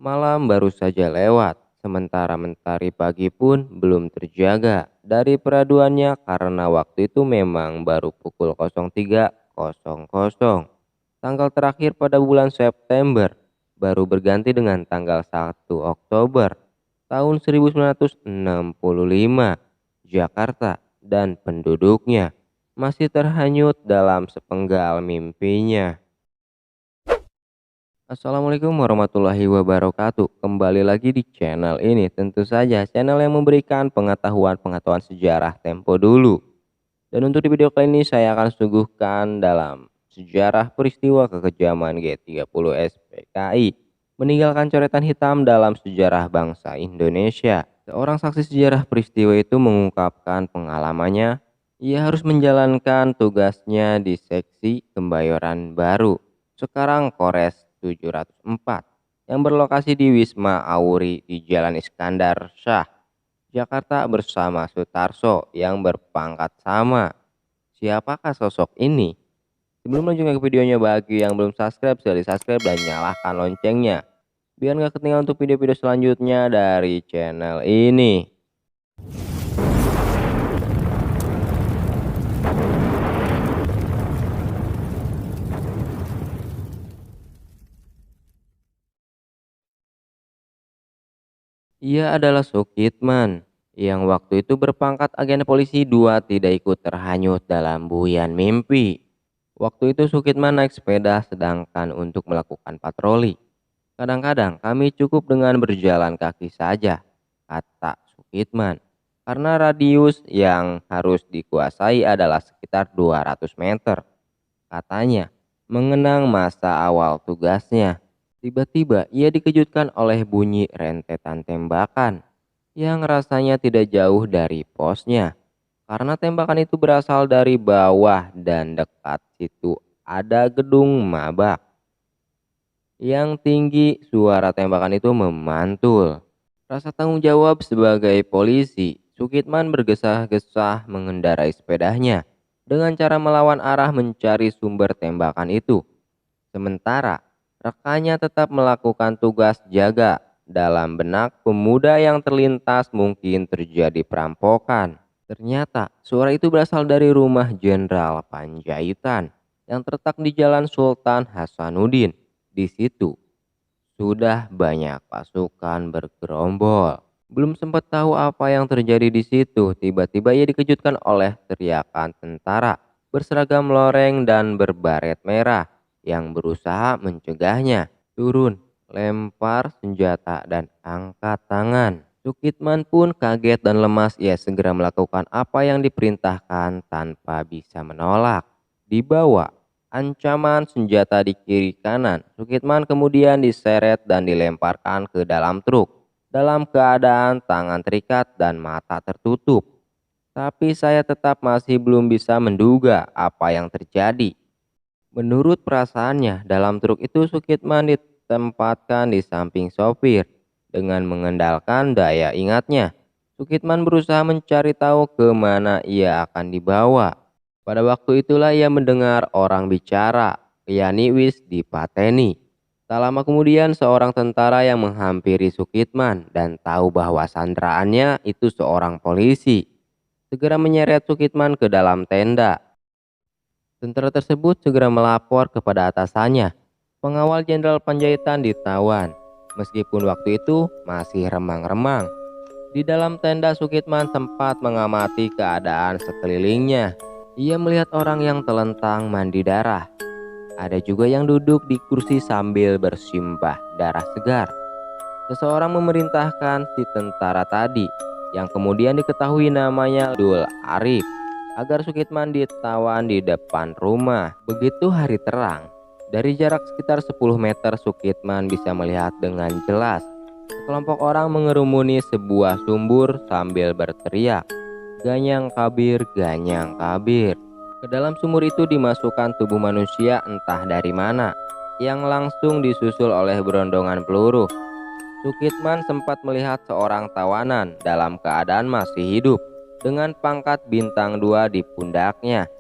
Malam baru saja lewat, sementara mentari pagi pun belum terjaga dari peraduannya karena waktu itu memang baru pukul 03.00. Tanggal terakhir pada bulan September baru berganti dengan tanggal 1 Oktober tahun 1965. Jakarta dan penduduknya masih terhanyut dalam sepenggal mimpinya. Assalamualaikum warahmatullahi wabarakatuh. Kembali lagi di channel ini, tentu saja channel yang memberikan pengetahuan-pengetahuan sejarah tempo dulu. Dan untuk di video kali ini saya akan suguhkan dalam sejarah peristiwa kekejaman G30 SPKI meninggalkan coretan hitam dalam sejarah bangsa Indonesia. Seorang saksi sejarah peristiwa itu mengungkapkan pengalamannya. Ia harus menjalankan tugasnya di seksi Kebayoran Baru, sekarang Kores 704, yang berlokasi di Wisma Auri di Jalan Iskandar Shah, Jakarta bersama Sutarso yang berpangkat sama. Siapakah sosok ini? Sebelum lanjut ke videonya, bagi yang belum subscribe, silahkan subscribe dan nyalakan loncengnya biar nggak ketinggalan untuk video-video selanjutnya dari channel ini. Ia adalah Sukitman yang waktu itu berpangkat agen polisi 2 tidak ikut terhanyut dalam buian mimpi. Waktu itu Sukitman naik sepeda sedangkan untuk melakukan patroli. Kadang-kadang kami cukup dengan berjalan kaki saja, kata Sukitman. Karena radius yang harus dikuasai adalah sekitar 200 meter. Katanya, mengenang masa awal tugasnya. Tiba-tiba ia dikejutkan oleh bunyi rentetan tembakan yang rasanya tidak jauh dari posnya. Karena tembakan itu berasal dari bawah dan dekat situ ada gedung mabak yang tinggi. Suara tembakan itu memantul. Rasa tanggung jawab sebagai polisi, Sukitman bergesah-gesah mengendarai sepedanya dengan cara melawan arah mencari sumber tembakan itu. Sementara rekannya tetap melakukan tugas jaga. Dalam benak pemuda yang terlintas mungkin terjadi perampokan. Ternyata suara itu berasal dari rumah Jenderal Panjaitan yang terletak di Jalan Sultan Hasanuddin. Di situ sudah banyak pasukan bergerombol. Belum sempat tahu apa yang terjadi di situ, tiba-tiba ia dikejutkan oleh teriakan tentara berseragam loreng dan berbaret merah yang berusaha mencegahnya turun, lempar senjata dan angkat tangan. Sukitman pun kaget dan lemas. Ia segera melakukan apa yang diperintahkan tanpa bisa menolak. Dibawa ancaman senjata di kiri kanan, Sukitman kemudian diseret dan dilemparkan ke dalam truk dalam keadaan tangan terikat dan mata tertutup. Tapi saya tetap masih belum bisa menduga apa yang terjadi. Menurut perasaannya, dalam truk itu Sukitman ditempatkan di samping sopir. Dengan mengandalkan daya ingatnya, Sukitman berusaha mencari tahu ke mana ia akan dibawa. Pada waktu itulah ia mendengar orang bicara, yakni Wis Dipateni. Tak lama kemudian seorang tentara yang menghampiri Sukitman dan tahu bahwa sandraannya itu seorang polisi, segera menyeret Sukitman ke dalam tenda. Tentara tersebut segera melapor kepada atasannya. Pengawal Jenderal Panjaitan ditawan. Meskipun waktu itu masih remang-remang. Di dalam tenda Sukitman sempat mengamati keadaan sekelilingnya. Ia melihat orang yang telentang mandi darah. Ada juga yang duduk di kursi sambil bersimbah darah segar. Seseorang memerintahkan si tentara tadi, yang kemudian diketahui namanya Dul Arif, agar Sukitman ditawan di depan rumah. Begitu hari terang, dari jarak sekitar 10 meter Sukitman bisa melihat dengan jelas sekelompok orang mengerumuni sebuah sumur sambil berteriak, "Ganyang kabir, ganyang kabir." Ke dalam sumur itu dimasukkan tubuh manusia entah dari mana, yang langsung disusul oleh berondongan peluru. Sukitman sempat melihat seorang tawanan dalam keadaan masih hidup dengan pangkat bintang 2 di pundaknya.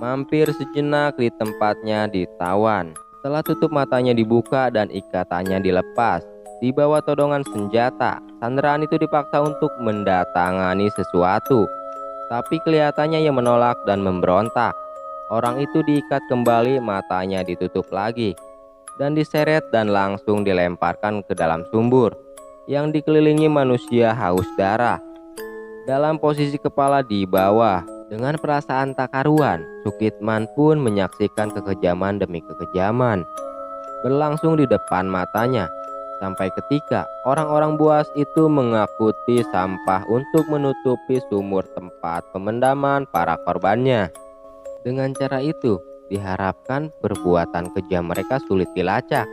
Mampir sejenak di tempatnya ditawan. Setelah tutup matanya dibuka dan ikatannya dilepas, di bawah todongan senjata. Sanderaan itu dipaksa untuk mendatangani sesuatu, tapi kelihatannya ia menolak dan memberontak. Orang itu diikat kembali, matanya ditutup lagi, dan diseret dan langsung dilemparkan ke dalam sumur yang dikelilingi manusia haus darah. Dalam posisi kepala di bawah, dengan perasaan tak karuan, Sukitman pun menyaksikan kekejaman demi kekejaman berlangsung di depan matanya. Sampai ketika orang-orang buas itu mengakuti sampah untuk menutupi sumur tempat pemendaman para korbannya. Dengan cara itu, diharapkan perbuatan kejam mereka sulit dilacak.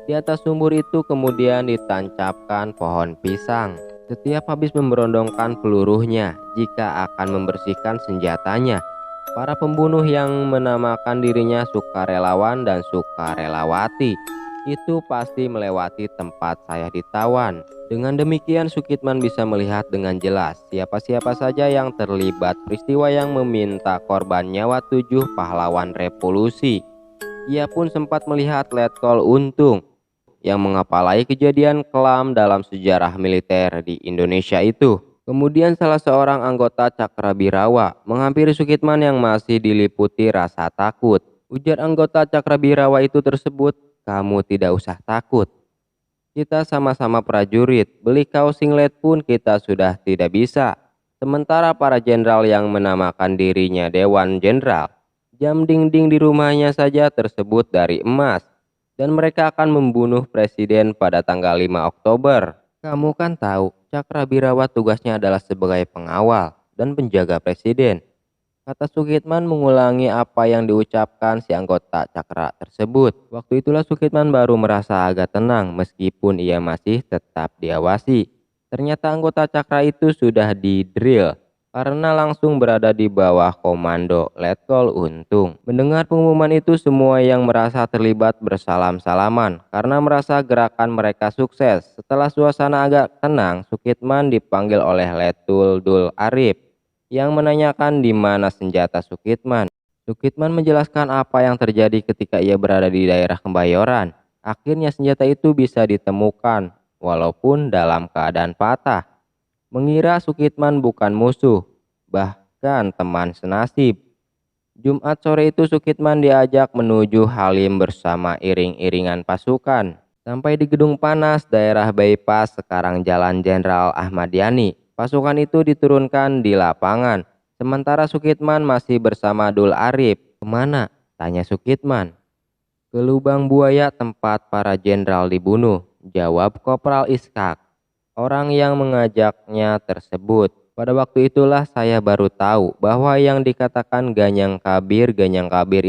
Di atas sumur itu kemudian ditancapkan pohon pisang. Setiap habis memberondongkan pelurunya, jika akan membersihkan senjatanya, para pembunuh yang menamakan dirinya sukarelawan dan sukarelawati itu pasti melewati tempat saya ditawan. Dengan demikian Sukitman bisa melihat dengan jelas siapa-siapa saja yang terlibat peristiwa yang meminta korban nyawa 7 pahlawan revolusi. Ia pun sempat melihat Letkol Untung yang mengapalai kejadian kelam dalam sejarah militer di Indonesia itu. Kemudian salah seorang anggota Cakrabirawa menghampiri Sukitman yang masih diliputi rasa takut. Ujar anggota Cakrabirawa itu tersebut, "Kamu tidak usah takut. Kita sama-sama prajurit, beli kaos singlet pun kita sudah tidak bisa. Sementara para jenderal yang menamakan dirinya Dewan Jenderal, jam dinding di rumahnya saja tersebut dari emas. Dan mereka akan membunuh presiden pada tanggal 5 Oktober. Kamu kan tahu, Cakrabirawa tugasnya adalah sebagai pengawal dan penjaga presiden," kata Sukitman mengulangi apa yang diucapkan si anggota Cakra tersebut. Waktu itulah Sukitman baru merasa agak tenang meskipun ia masih tetap diawasi. Ternyata anggota Cakra itu sudah di-drill karena langsung berada di bawah komando Letkol Untung. Mendengar pengumuman itu, semua yang merasa terlibat bersalam-salaman karena merasa gerakan mereka sukses. Setelah suasana agak tenang, Sukitman dipanggil oleh Letul Dul Arif yang menanyakan di mana senjata Sukitman. Sukitman menjelaskan apa yang terjadi ketika ia berada di daerah Kembayoran. Akhirnya senjata itu bisa ditemukan walaupun dalam keadaan patah. Mengira Sukitman bukan musuh, bahkan teman senasib. Jumat sore itu Sukitman diajak menuju Halim bersama iring-iringan pasukan. Sampai di Gedung Panas, daerah Bypass, sekarang Jalan Jenderal Ahmad Yani. Pasukan itu diturunkan di lapangan, sementara Sukitman masih bersama Dul Arif. "Kemana?" tanya Sukitman. "Ke lubang buaya tempat para jenderal dibunuh," jawab Kopral Iskak, orang yang mengajaknya tersebut. "Pada waktu itulah saya baru tahu bahwa yang dikatakan Ganyang Kabir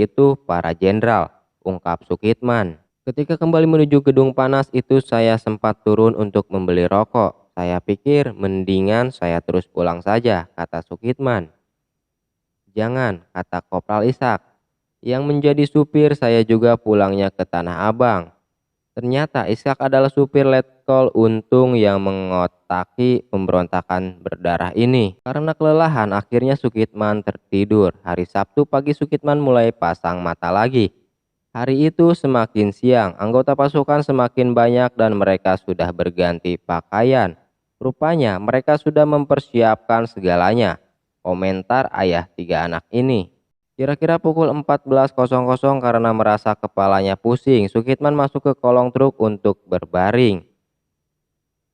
itu para jenderal," ungkap Sukitman. "Ketika kembali menuju Gedung Panas itu saya sempat turun untuk membeli rokok. Saya pikir mendingan saya terus pulang saja," kata Sukitman. "Jangan," kata Kopral Ishak, "yang menjadi supir saya juga pulangnya ke Tanah Abang." Ternyata Ishak adalah supir Letkol Untung yang mengotaki pemberontakan berdarah ini. Karena kelelahan, akhirnya Sukitman tertidur. Hari Sabtu pagi Sukitman mulai pasang mata lagi. Hari itu semakin siang, anggota pasukan semakin banyak dan mereka sudah berganti pakaian. Rupanya mereka sudah mempersiapkan segalanya, komentar ayah 3 anak ini. Kira-kira pukul 14.00 karena merasa kepalanya pusing, Sukitman masuk ke kolong truk untuk berbaring.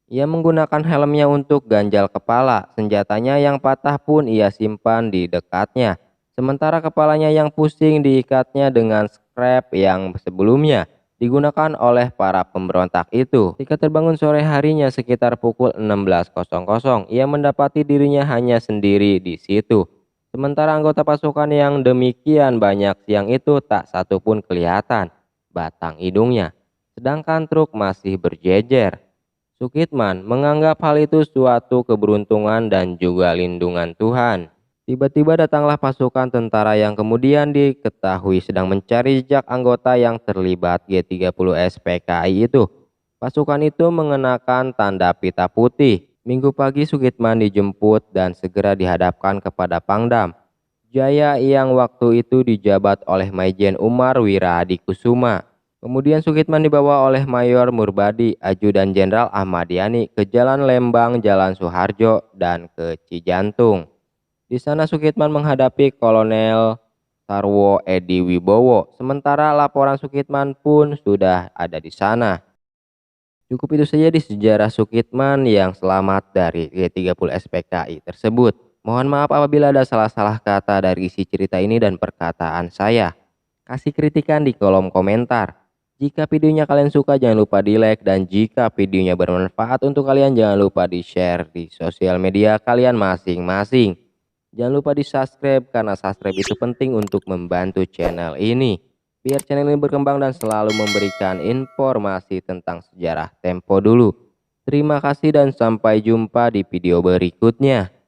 Ia menggunakan helmnya untuk ganjal kepala, senjatanya yang patah pun ia simpan di dekatnya. Sementara kepalanya yang pusing diikatnya dengan strap yang sebelumnya digunakan oleh para pemberontak itu. Ketika terbangun sore harinya sekitar pukul 16.00, ia mendapati dirinya hanya sendiri di situ. Sementara anggota pasukan yang demikian banyak siang itu tak satu pun kelihatan batang hidungnya, sedangkan truk masih berjejer. Sukitman menganggap hal itu suatu keberuntungan dan juga lindungan Tuhan. Tiba-tiba datanglah pasukan tentara yang kemudian diketahui sedang mencari jejak anggota yang terlibat G30S PKI itu. Pasukan itu mengenakan tanda pita putih. Minggu pagi Sukitman dijemput dan segera dihadapkan kepada Pangdam Jaya yang waktu itu dijabat oleh Maijen Umar Wirahadikusuma. Kemudian Sukitman dibawa oleh Mayor Murbadi, Ajudan Jenderal Ahmad Yani ke Jalan Lembang, Jalan Suharjo, dan ke Cijantung. Di sana Sukitman menghadapi Kolonel Sarwo Edi Wibowo, sementara laporan Sukitman pun sudah ada di sana. Cukup itu saja di sejarah Sukitman yang selamat dari G30 SPKI tersebut. Mohon maaf apabila ada salah-salah kata dari isi cerita ini dan perkataan saya. Kasih kritikan di kolom komentar. Jika videonya kalian suka jangan lupa di like, dan jika videonya bermanfaat untuk kalian jangan lupa di share di sosial media kalian masing-masing. Jangan lupa di subscribe karena subscribe itu penting untuk membantu channel ini, biar channel ini berkembang dan selalu memberikan informasi tentang sejarah Tempo dulu. Terima kasih dan sampai jumpa di video berikutnya.